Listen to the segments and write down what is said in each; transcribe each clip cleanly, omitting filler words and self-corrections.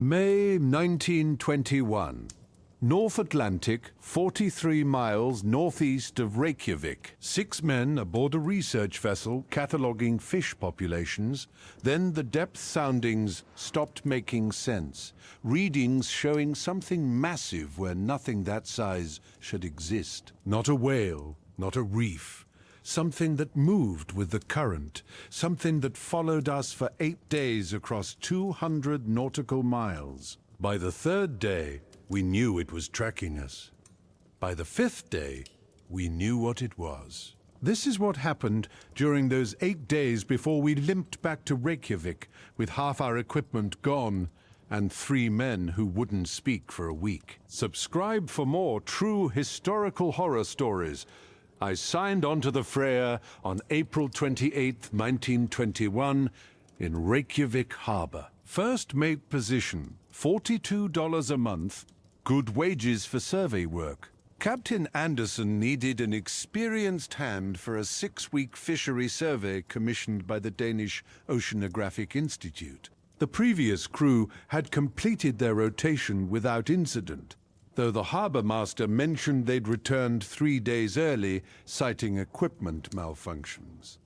May 1921. North Atlantic, 43 miles northeast of Reykjavik. 6 men aboard a research vessel cataloguing fish populations. Then the depth soundings stopped making sense. Readings showing something massive where nothing that size should exist. Not a whale, not a reef. Something that moved with the current, something that followed us for 8 days across 200 nautical miles. By the 3rd day, we knew it was tracking us. By the 5th day, we knew what it was. This is what happened during those 8 days before we limped back to Reykjavik with half our equipment gone and 3 men who wouldn't speak for a week. Subscribe for more true historical horror stories. I signed onto the Freya on April 28, 1921, in Reykjavik Harbor. First mate position, $42 a month, good wages for survey work. Captain Anderson needed an experienced hand for a 6-week fishery survey commissioned by the Danish Oceanographic Institute. The previous crew had completed their rotation without incident, though the harbor master mentioned they'd returned 3 days early, citing equipment malfunctions.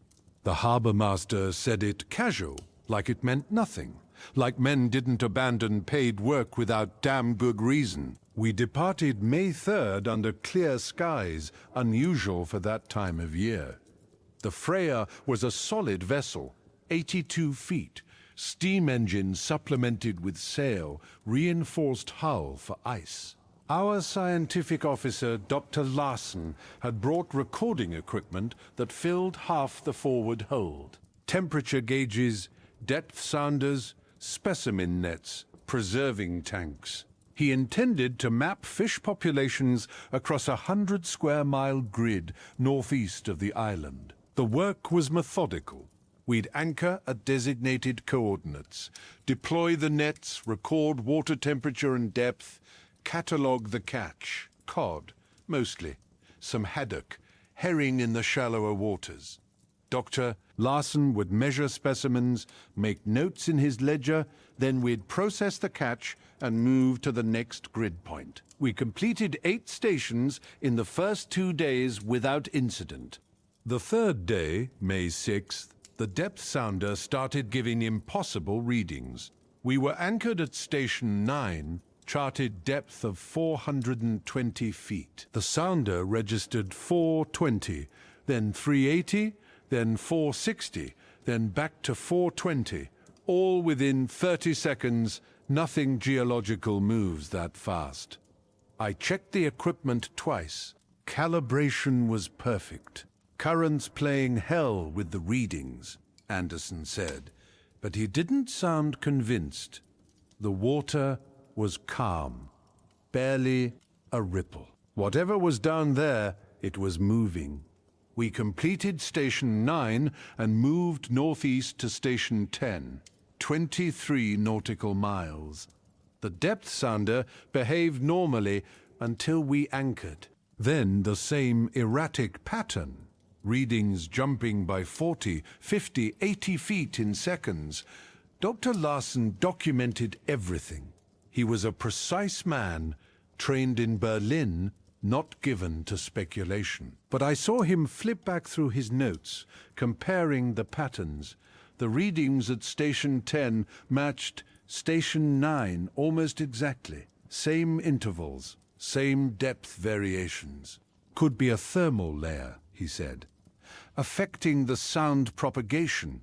The harbor master said it casual, like it meant nothing, like men didn't abandon paid work without damn good reason. We departed May 3rd under clear skies, unusual for that time of year. The Freya was a solid vessel, 82 feet, steam engine supplemented with sail, reinforced hull for ice. Our scientific officer, Dr. Larsen, had brought recording equipment that filled half the forward hold. Temperature gauges, depth sounders, specimen nets, preserving tanks. He intended to map fish populations across a 100-square-mile grid northeast of the island. The work was methodical. We'd anchor at designated coordinates, deploy the nets, record water temperature and depth, catalogue the catch, cod, mostly, some haddock, herring in the shallower waters. Dr. Larsen would measure specimens, make notes in his ledger, then we'd process the catch and move to the next grid point. We completed 8 stations in the first 2 days without incident. The 3rd day, May 6th, the depth sounder started giving impossible readings. We were anchored at Station 9, charted depth of 420 feet. The sounder registered 420, then 380, then 460, then back to 420, all within 30 seconds. Nothing geological moves that fast. I checked the equipment twice. Calibration was perfect. Currents playing hell with the readings, Anderson said, but he didn't sound convinced. The water was calm, barely a ripple. Whatever was down there, it was moving. We completed Station 9 and moved northeast to Station 10, 23 nautical miles. The depth sounder behaved normally until we anchored. Then the same erratic pattern, readings jumping by 40, 50, 80 feet in seconds. Dr. Larsen documented everything. He was a precise man, trained in Berlin, not given to speculation. But I saw him flip back through his notes, comparing the patterns. The readings at Station 10 matched Station 9 almost exactly. Same intervals, same depth variations. Could be a thermal layer, he said, affecting the sound propagation.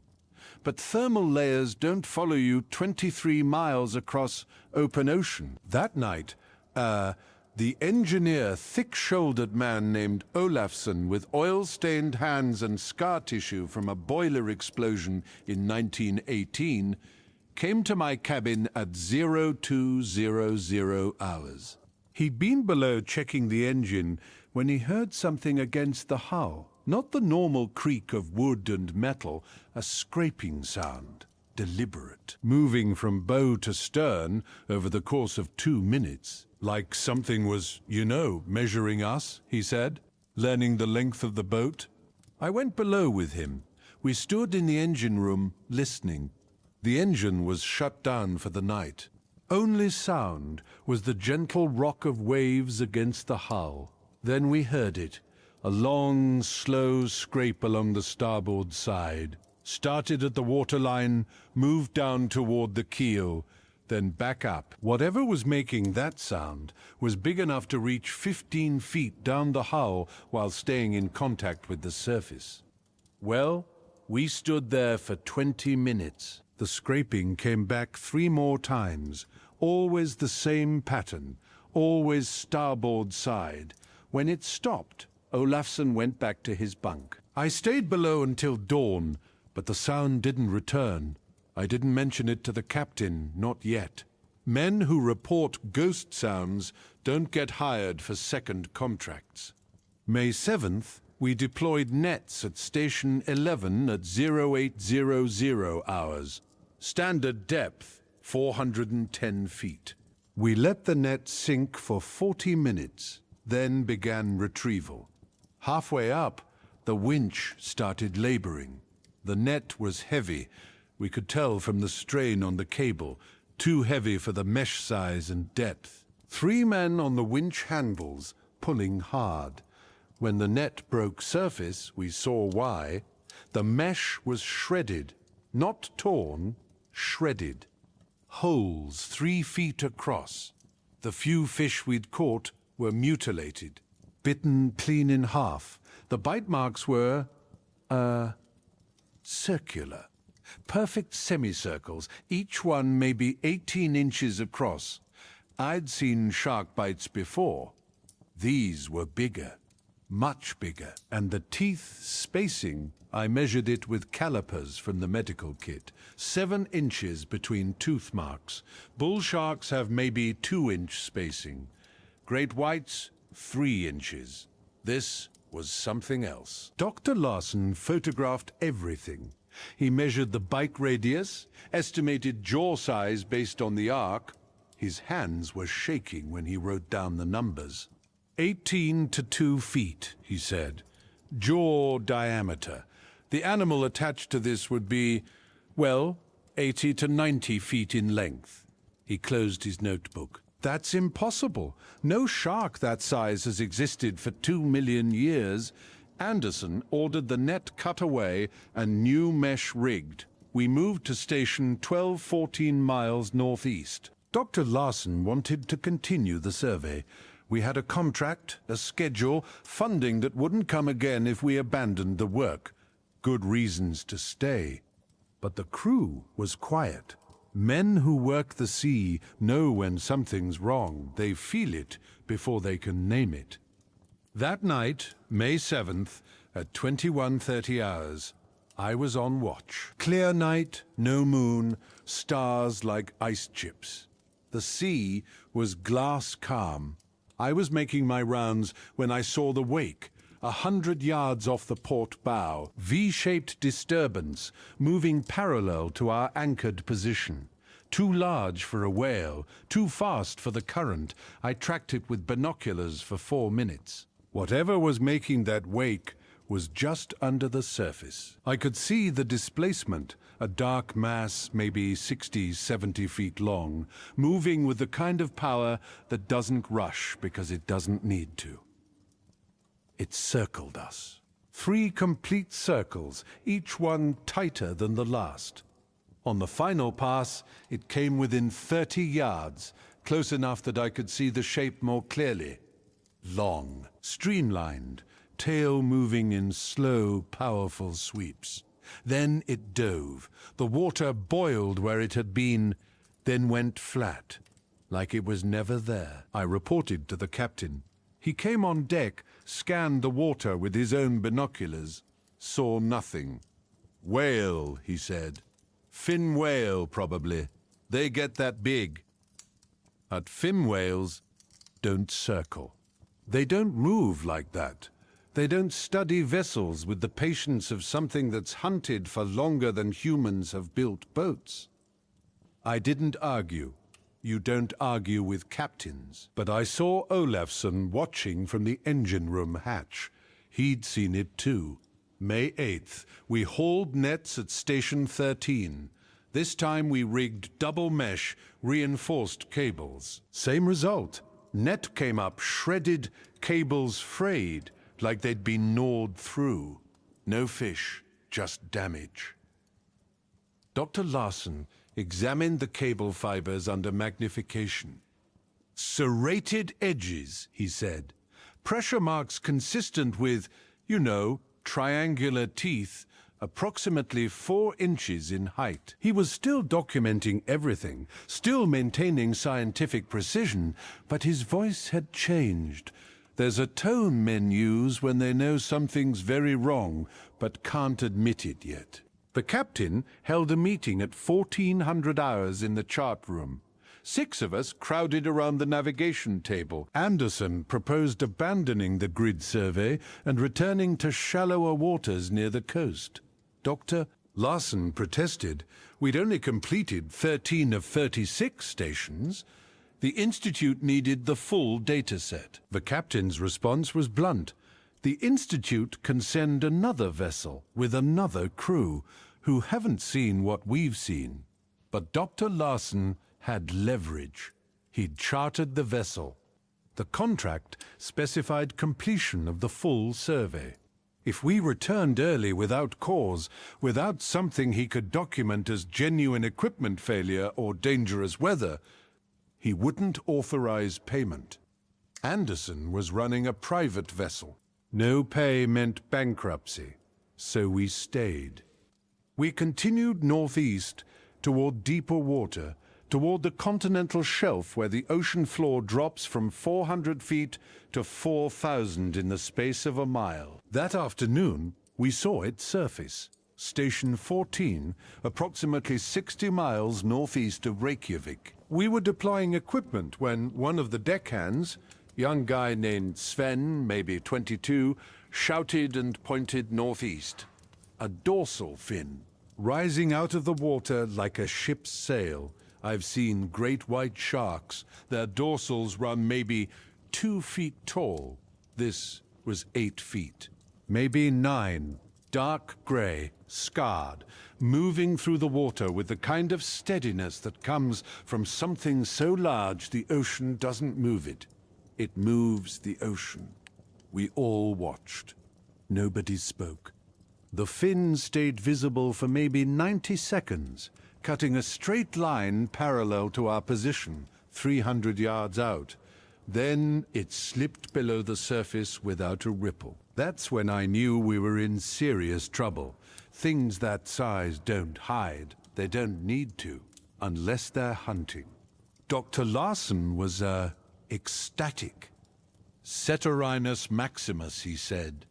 But thermal layers don't follow you 23 miles across open ocean. That night, the engineer, thick-shouldered man named Olafsson with oil-stained hands and scar tissue from a boiler explosion in 1918, came to my cabin at 0200 hours. He'd been below checking the engine when he heard something against the hull. Not the normal creak of wood and metal, a scraping sound, deliberate, moving from bow to stern over the course of 2 minutes. Like something was, measuring us, he said, learning the length of the boat. I went below with him. We stood in the engine room, listening. The engine was shut down for the night. Only sound was the gentle rock of waves against the hull. Then we heard it, a long, slow scrape along the starboard side. Started at the waterline, moved down toward the keel, then back up. Whatever was making that sound was big enough to reach 15 feet down the hull while staying in contact with the surface. Well, we stood there for 20 minutes. The scraping came back 3 more times, always the same pattern, always starboard side. When it stopped, Olafsson went back to his bunk. I stayed below until dawn, but the sound didn't return. I didn't mention it to the captain, not yet. Men who report ghost sounds don't get hired for second contracts. May 7th, we deployed nets at Station 11 at 0800 hours. Standard depth, 410 feet. We let the net sink for 40 minutes, then began retrieval. Halfway up, the winch started laboring. The net was heavy. We could tell from the strain on the cable, too heavy for the mesh size and depth. 3 men on the winch handles, pulling hard. When the net broke surface, we saw why. The mesh was shredded, not torn, shredded. Holes 3 feet across. The few fish we'd caught were mutilated, bitten clean in half. The bite marks were, circular. Perfect semicircles, each one maybe 18 inches across. I'd seen shark bites before. These were bigger, much bigger, and the teeth spacing, I measured it with calipers from the medical kit. 7 inches between tooth marks. Bull sharks have maybe 2-inch spacing. Great whites, 3 inches. This was something else. Dr. Larson photographed everything. He measured the bite radius, estimated jaw size based on the arc. His hands were shaking when he wrote down the numbers. 18 to 2 feet, he said. Jaw diameter. The animal attached to this would be, well, 80 to 90 feet in length. He closed his notebook. That's impossible. No shark that size has existed for 2 million years. Anderson ordered the net cut away and new mesh rigged. We moved to station 12-14 miles northeast. Dr. Larson wanted to continue the survey. We had a contract, a schedule, funding that wouldn't come again if we abandoned the work. Good reasons to stay. But the crew was quiet. Men who work the sea know when something's wrong. They feel it before they can name it. That night, May 7th, at 21:30 hours, I was on watch. Clear night, no moon, stars like ice chips. The sea was glass calm. I was making my rounds when I saw the wake, 100 yards off the port bow, V-shaped disturbance, moving parallel to our anchored position. Too large for a whale, too fast for the current. I tracked it with binoculars for 4 minutes. Whatever was making that wake was just under the surface. I could see the displacement, a dark mass maybe 60, 70 feet long, moving with the kind of power that doesn't rush because it doesn't need to. It circled us. 3 complete circles, each one tighter than the last. On the final pass, it came within 30 yards, close enough that I could see the shape more clearly. Long, streamlined, tail moving in slow, powerful sweeps. Then it dove. The water boiled where it had been, then went flat, like it was never there. I reported to the captain. He came on deck, scanned the water with his own binoculars, saw nothing. Whale, he said. Fin whale, probably. They get that big. But fin whales don't circle. They don't move like that. They don't study vessels with the patience of something that's hunted for longer than humans have built boats. I didn't argue. You don't argue with captains. But I saw Olafsson watching from the engine room hatch. He'd seen it too. May 8th, we hauled nets at Station 13. This time we rigged double mesh, reinforced cables. Same result. Net came up shredded, cables frayed, like they'd been gnawed through. No fish, just damage. Dr. Larson examined the cable fibers under magnification. Serrated edges, he said. Pressure marks consistent with, triangular teeth, approximately 4 inches in height. He was still documenting everything, still maintaining scientific precision, but his voice had changed. There's a tone men use when they know something's very wrong, but can't admit it yet. The captain held a meeting at 1400 hours in the chart room. 6 of us crowded around the navigation table. Anderson proposed abandoning the grid survey and returning to shallower waters near the coast. Dr. Larson protested. We'd only completed 13 of 36 stations. The Institute needed the full data set. The captain's response was blunt. The Institute can send another vessel with another crew who haven't seen what we've seen. But Dr. Larson had leverage. He'd chartered the vessel. The contract specified completion of the full survey. If we returned early without cause, without something he could document as genuine equipment failure or dangerous weather, he wouldn't authorize payment. Anderson was running a private vessel. No pay meant bankruptcy, so we stayed. We continued northeast toward deeper water, toward the continental shelf where the ocean floor drops from 400 feet to 4,000 in the space of a mile. That afternoon, we saw it surface. Station 14, approximately 60 miles northeast of Reykjavik. We were deploying equipment when one of the deckhands, young guy named Sven, maybe 22, shouted and pointed northeast. A dorsal fin, rising out of the water like a ship's sail. I've seen great white sharks. Their dorsals run maybe 2 feet tall. This was 8 feet, maybe 9. Dark gray, scarred, moving through the water with the kind of steadiness that comes from something so large the ocean doesn't move it. It moves the ocean. We all watched. Nobody spoke. The fin stayed visible for maybe 90 seconds, cutting a straight line parallel to our position, 300 yards out. Then it slipped below the surface without a ripple. That's when I knew we were in serious trouble. Things that size don't hide. They don't need to, unless they're hunting. Dr. Larson was, ecstatic. Ceterinus maximus, he said.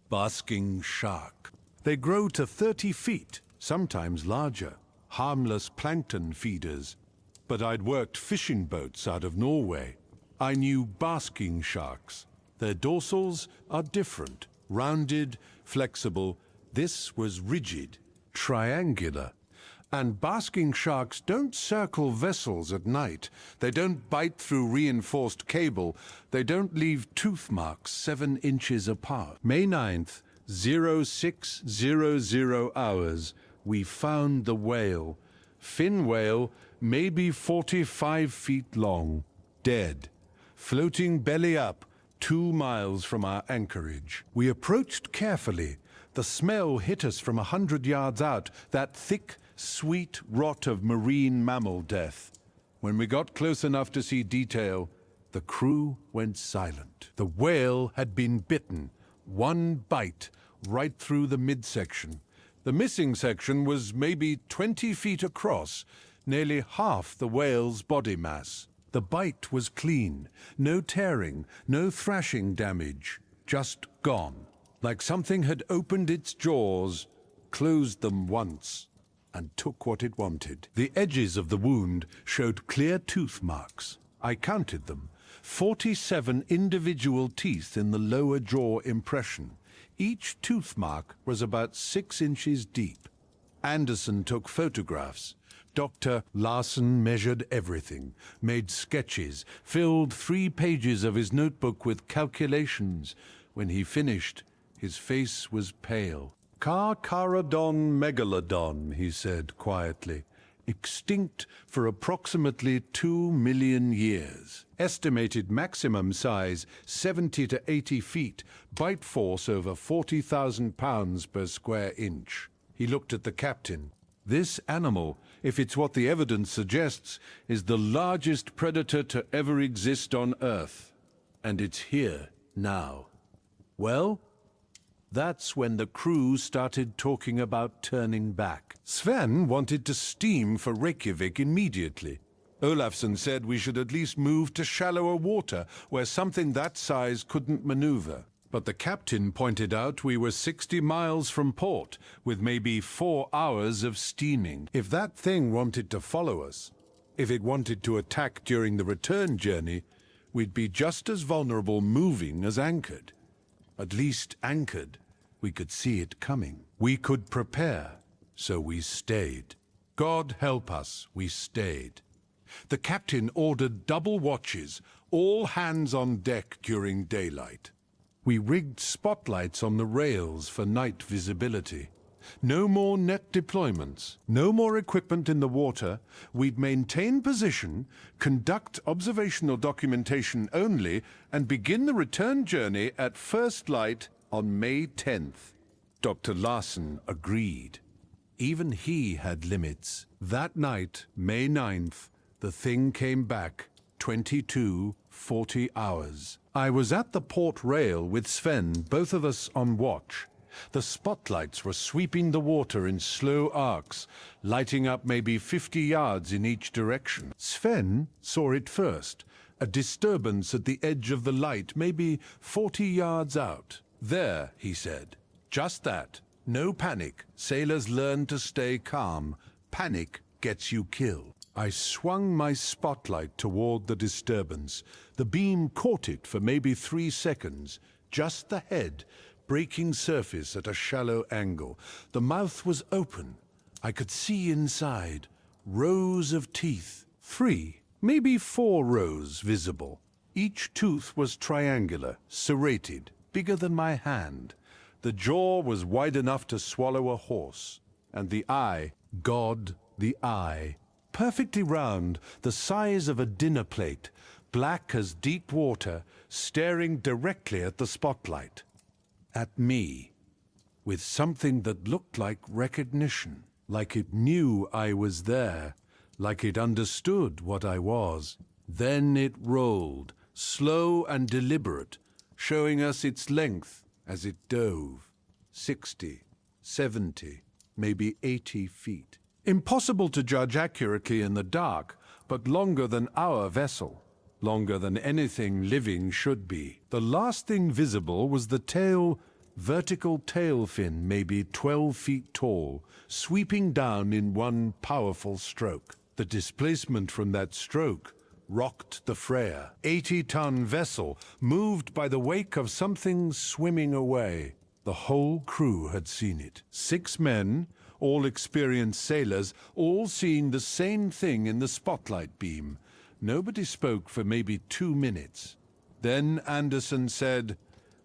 Basking shark. They grow to 30 feet, sometimes larger. Harmless plankton feeders. But I'd worked fishing boats out of Norway. I knew basking sharks. Their dorsals are different, rounded, flexible. This was rigid, triangular. And basking sharks don't circle vessels at night. They don't bite through reinforced cable. They don't leave tooth marks 7 inches apart. May 9th, 0600 hours, we found the whale. Fin whale, maybe 45 feet long, dead. Floating belly up, 2 miles from our anchorage. We approached carefully. The smell hit us from 100 yards out, that thick, sweet rot of marine mammal death. When we got close enough to see detail, the crew went silent. The whale had been bitten, 1 bite, right through the midsection. The missing section was maybe 20 feet across, nearly half the whale's body mass. The bite was clean, no tearing, no thrashing damage, just gone. Like something had opened its jaws, closed them once, and took what it wanted. The edges of the wound showed clear tooth marks. I counted them. 47 individual teeth in the lower jaw impression. Each tooth mark was about 6 inches deep. Anderson took photographs. Dr. Larson measured everything, made sketches, filled 3 pages of his notebook with calculations. When he finished, his face was pale. Carcharodon megalodon, he said quietly. Extinct for approximately 2 million years. Estimated maximum size 70 to 80 feet, bite force over 40,000 pounds per square inch. He looked at the captain. This animal, if it's what the evidence suggests, is the largest predator to ever exist on Earth. And it's here, now. Well, that's when the crew started talking about turning back. Sven wanted to steam for Reykjavik immediately. Olafsson said we should at least move to shallower water, where something that size couldn't maneuver. But the captain pointed out we were 60 miles from port, with maybe 4 hours of steaming. If that thing wanted to follow us, if it wanted to attack during the return journey, we'd be just as vulnerable moving as anchored. At least anchored, we could see it coming. We could prepare, so we stayed. God help us, we stayed. The captain ordered double watches, all hands on deck during daylight. We rigged spotlights on the rails for night visibility. No more net deployments, no more equipment in the water. We'd maintain position, conduct observational documentation only, and begin the return journey at first light on May 10th. Dr. Larsen agreed. Even he had limits. That night, May 9th, the thing came back, 40 hours. I was at the port rail with Sven, both of us on watch. The spotlights were sweeping the water in slow arcs, lighting up maybe 50 yards in each direction. Sven saw it first, a disturbance at the edge of the light, maybe 40 yards out. There, he said. Just that. No panic. Sailors learn to stay calm. Panic gets you killed. I swung my spotlight toward the disturbance. The beam caught it for maybe 3 seconds, just the head, breaking surface at a shallow angle. The mouth was open. I could see inside. Rows of teeth. 3, maybe 4 rows visible. Each tooth was triangular, serrated, bigger than my hand. The jaw was wide enough to swallow a horse. And the eye, God, the eye, perfectly round, the size of a dinner plate, black as deep water, staring directly at the spotlight. At me, with something that looked like recognition, like it knew I was there, like it understood what I was. Then it rolled, slow and deliberate, showing us its length as it dove. 60, 70, maybe 80 feet. Impossible to judge accurately in the dark, but longer than our vessel. Longer than anything living should be. The last thing visible was the tail, vertical tail fin, maybe 12 feet tall, sweeping down in one powerful stroke. The displacement from that stroke rocked the Freya. 80-ton vessel, moved by the wake of something swimming away. The whole crew had seen it. 6 men, all experienced sailors, all seeing the same thing in the spotlight beam. Nobody spoke for maybe 2 minutes. Then Anderson said,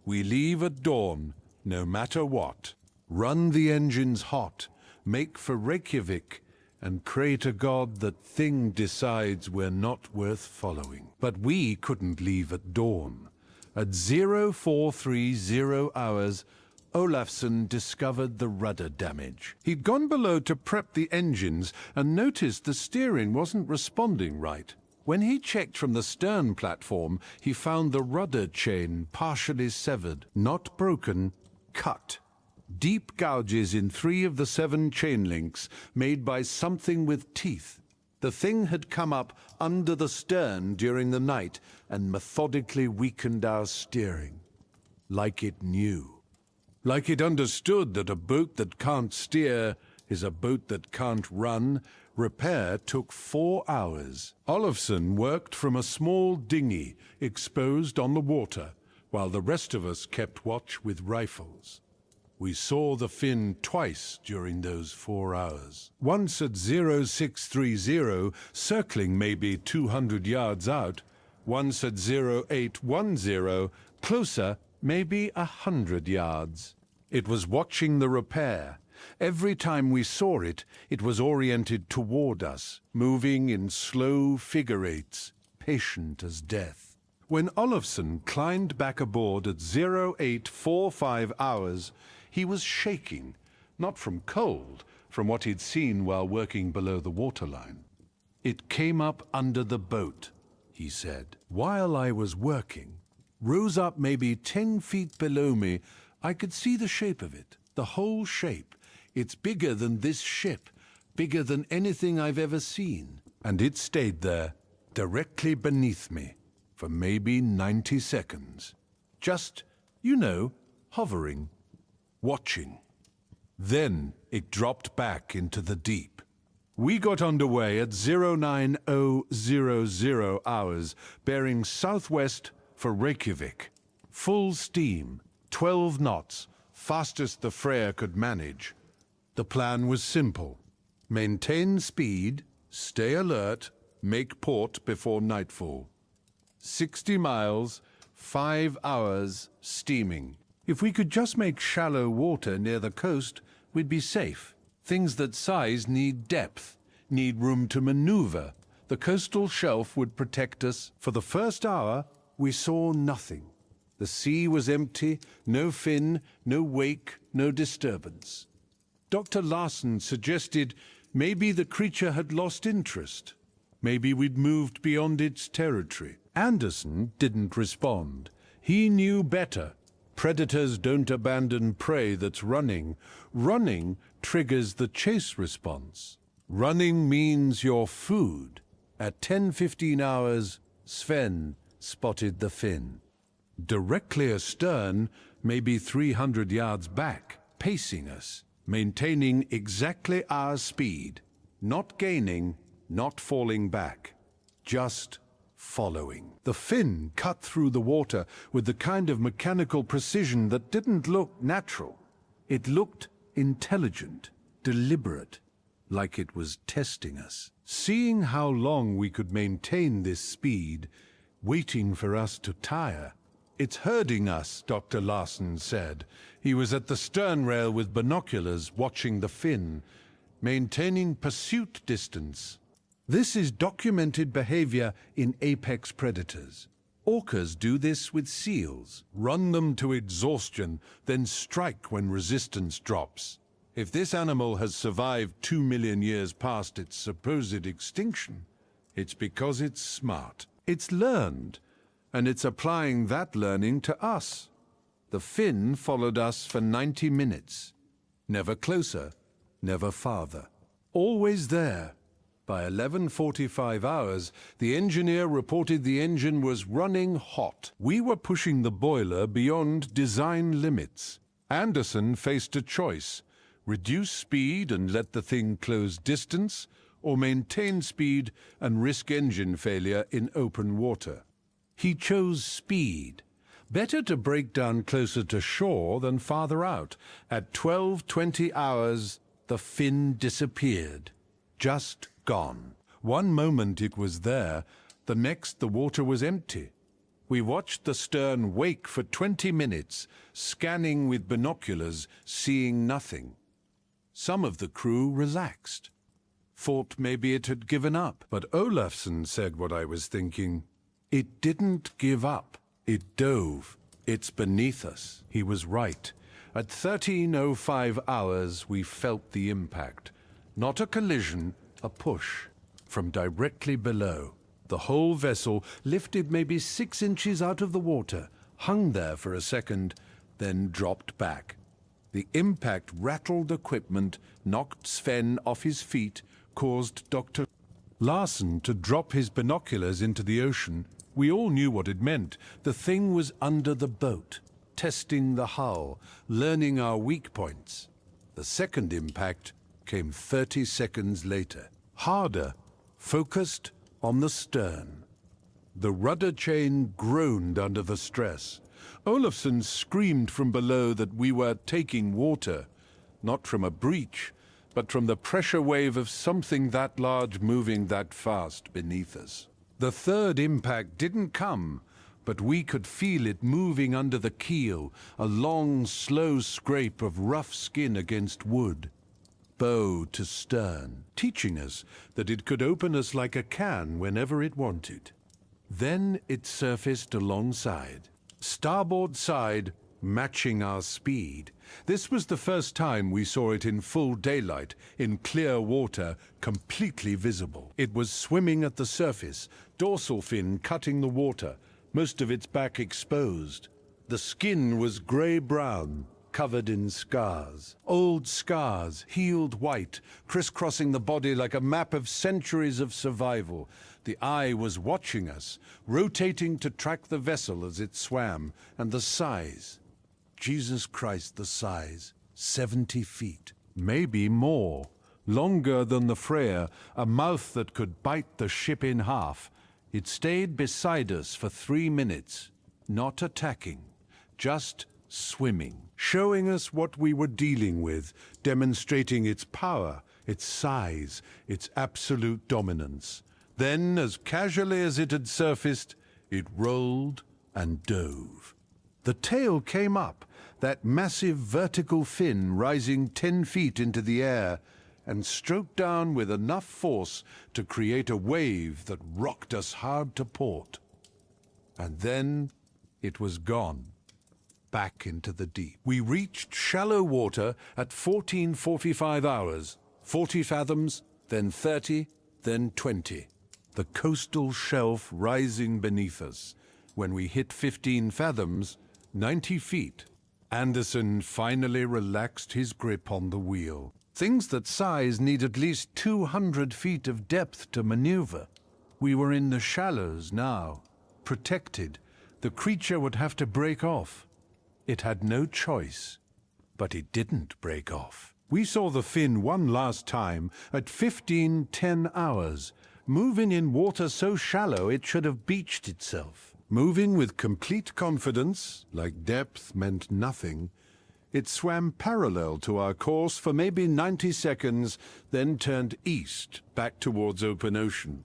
"We leave at dawn, no matter what. Run the engines hot, make for Reykjavik, and pray to God that thing decides we're not worth following." But we couldn't leave at dawn. At 0430 hours, Olafsson discovered the rudder damage. He'd gone below to prep the engines and noticed the steering wasn't responding right. When he checked from the stern platform, he found the rudder chain partially severed, not broken, cut. Deep gouges in 3 of the 7 chain links, made by something with teeth. The thing had come up under the stern during the night and methodically weakened our steering. Like it knew. Like it understood that a boat that can't steer is a boat that can't run. Repair took 4 hours. Olafsson worked from a small dinghy exposed on the water, while the rest of us kept watch with rifles. We saw the fin twice during those 4 hours. Once at 0630, circling maybe 200 yards out. Once at 0810, closer, maybe 100 yards. It was watching the repair. Every time we saw it, it was oriented toward us, moving in slow figure eights, patient as death. When Olafsson climbed back aboard at 0845 hours, he was shaking, not from cold, from what he'd seen while working below the waterline. It came up under the boat, he said. While I was working, rose up maybe 10 feet below me. I could see the shape of it, the whole shape. It's bigger than this ship, bigger than anything I've ever seen. And it stayed there, directly beneath me, for maybe 90 seconds. Just, you know, hovering, watching. Then it dropped back into the deep. We got underway at 09000 hours, bearing southwest for Reykjavik. Full steam, 12 knots, fastest the Freyr could manage. The plan was simple. Maintain speed, stay alert, make port before nightfall. 60 miles, 5 hours, steaming. If we could just make shallow water near the coast, we'd be safe. Things that size need depth, need room to maneuver. The coastal shelf would protect us. For the first hour, we saw nothing. The sea was empty, no fin, no wake, no disturbance. Dr. Larsen suggested maybe the creature had lost interest. Maybe we'd moved beyond its territory. Anderson didn't respond. He knew better. Predators don't abandon prey that's running. Running triggers the chase response. Running means your food. At 10:15 hours, Sven spotted the fin. Directly astern, maybe 300 yards back, pacing us, maintaining exactly our speed. Not gaining, not falling back. Just following. The fin cut through the water with the kind of mechanical precision that didn't look natural. It looked intelligent, deliberate, like it was testing us. Seeing how long we could maintain this speed, waiting for us to tire. It's herding us, Dr. Larsen said. He was at the stern rail with binoculars watching the fin, maintaining pursuit distance. This is documented behavior in apex predators. Orcas do this with seals, run them to exhaustion, then strike when resistance drops. If this animal has survived 2 million years past its supposed extinction, it's because it's smart. It's learned, and it's applying that learning to us. The fin followed us for 90 minutes. Never closer, never farther. Always there. By 11:45 hours, the engineer reported the engine was running hot. We were pushing the boiler beyond design limits. Anderson faced a choice: reduce speed and let the thing close distance, or maintain speed and risk engine failure in open water. He chose speed. Better to break down closer to shore than farther out. At 12:20 hours, the fin disappeared. Just gone. One moment it was there, the next the water was empty. We watched the stern wake for 20 minutes, scanning with binoculars, seeing nothing. Some of the crew relaxed. Thought maybe it had given up. But Olafsson said what I was thinking. It didn't give up. It dove. It's beneath us. He was right. At 13:05 hours, we felt the impact. Not a collision, a push. From directly below. The whole vessel lifted maybe 6 inches out of the water, hung there for a second, then dropped back. The impact rattled equipment, knocked Sven off his feet, caused Dr. Larsen to drop his binoculars into the ocean. We all knew what it meant. The thing was under the boat, testing the hull, learning our weak points. The second impact came 30 seconds later. Harder, focused on the stern. The rudder chain groaned under the stress. Olafsson screamed from below that we were taking water, not from a breach, but from the pressure wave of something that large moving that fast beneath us. The third impact didn't come. but we could feel it moving under the keel, a long, slow scrape of rough skin against wood. Bow to stern, teaching us that it could open us like a can whenever it wanted. Then it surfaced alongside, starboard side matching our speed. This was the first time we saw it in full daylight, in clear water, completely visible. It was swimming at the surface, dorsal fin cutting the water, most of its back exposed. The skin was grey-brown, covered in scars. Old scars, healed white, crisscrossing the body like a map of centuries of survival. The eye was watching us, rotating to track the vessel as it swam, and the size. Jesus Christ, the size. 70 feet. Maybe more. Longer than the Freya, a mouth that could bite the ship in half. It stayed beside us for 3 minutes, not attacking, just swimming, showing us what we were dealing with, demonstrating its power, its size, its absolute dominance. Then, as casually as it had surfaced, it rolled and dove. The tail came up, that massive vertical fin rising 10 feet into the air, and stroked down with enough force to create a wave that rocked us hard to port. And then it was gone, back into the deep. We reached shallow water at 14:45 hours, 40 fathoms, then 30, then 20. The coastal shelf rising beneath us. When we hit 15 fathoms, 90 feet, Anderson finally relaxed his grip on the wheel. Things that size need at least 200 feet of depth to maneuver. We were in the shallows now, protected. The creature would have to break off. It had no choice, but it didn't break off. We saw the fin one last time at 15:10 hours, moving in water so shallow it should have beached itself. Moving with complete confidence, like depth meant nothing, it swam parallel to our course for maybe 90 seconds, then turned east, back towards open ocean.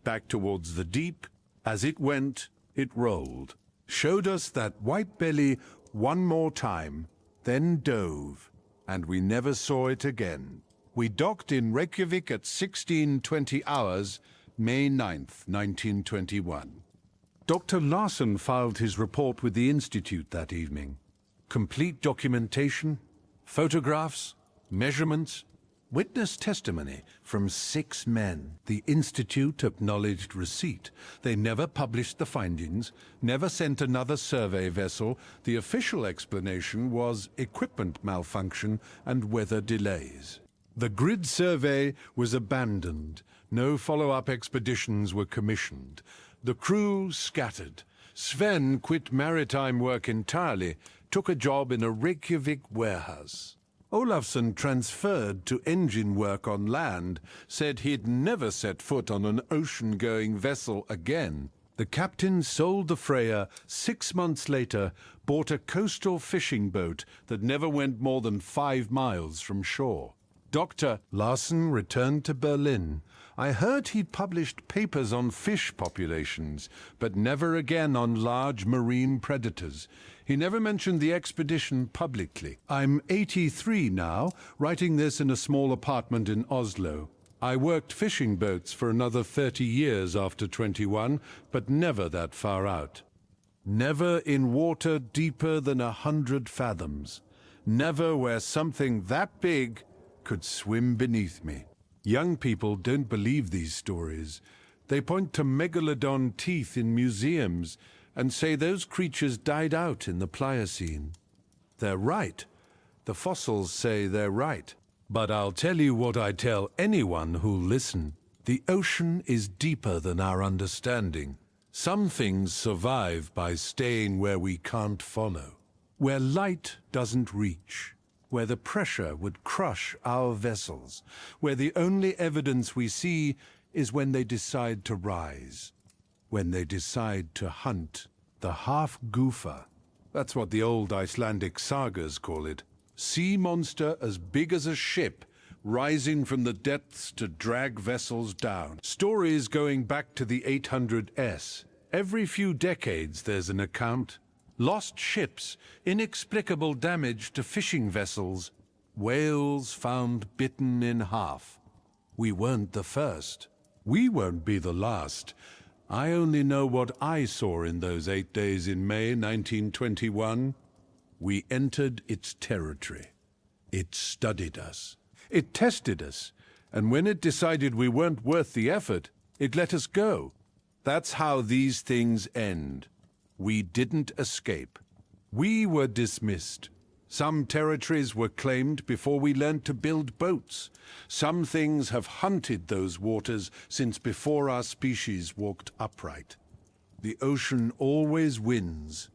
Back towards the deep. As it went, it rolled. Showed us that white belly one more time, then dove, and we never saw it again. We docked in Reykjavik at 16:20 hours, May 9th, 1921. Dr. Larsen filed his report with the Institute that evening. Complete documentation, photographs, measurements, witness testimony from 6 men. The Institute acknowledged receipt. They never published the findings, never sent another survey vessel. The official explanation was equipment malfunction and weather delays. The grid survey was abandoned. No follow-up expeditions were commissioned. The crew scattered. Sven quit maritime work entirely, took a job in a Reykjavik warehouse. Olafsson transferred to engine work on land, said he'd never set foot on an ocean-going vessel again. The captain sold the Freya. 6 months later, bought a coastal fishing boat that never went more than 5 miles from shore. Dr. Larsen returned to Berlin. I heard he'd published papers on fish populations, but never again on large marine predators. He never mentioned the expedition publicly. I'm 83 now, writing this in a small apartment in Oslo. I worked fishing boats for another 30 years after 21, but never that far out. Never in water deeper than 100 fathoms. Never where something that big could swim beneath me. Young people don't believe these stories. They point to megalodon teeth in museums and say those creatures died out in the Pliocene. They're right. The fossils say they're right. But I'll tell you what I tell anyone who'll listen. The ocean is deeper than our understanding. Some things survive by staying where we can't follow, where light doesn't reach, where the pressure would crush our vessels, where the only evidence we see is when they decide to rise, when they decide to hunt the half-goofa. That's what the old Icelandic sagas call it. Sea monster as big as a ship, rising from the depths to drag vessels down. Stories going back to the 800s. Every few decades there's an account. Lost ships, inexplicable damage to fishing vessels, whales found bitten in half. We weren't the first. We won't be the last. I only know what I saw in those 8 days in May 1921. We entered its territory. It studied us. It tested us. And when it decided we weren't worth the effort, it let us go. That's how these things end. We didn't escape. We were dismissed. Some territories were claimed before we learned to build boats. Some things have hunted those waters since before our species walked upright. The ocean always wins.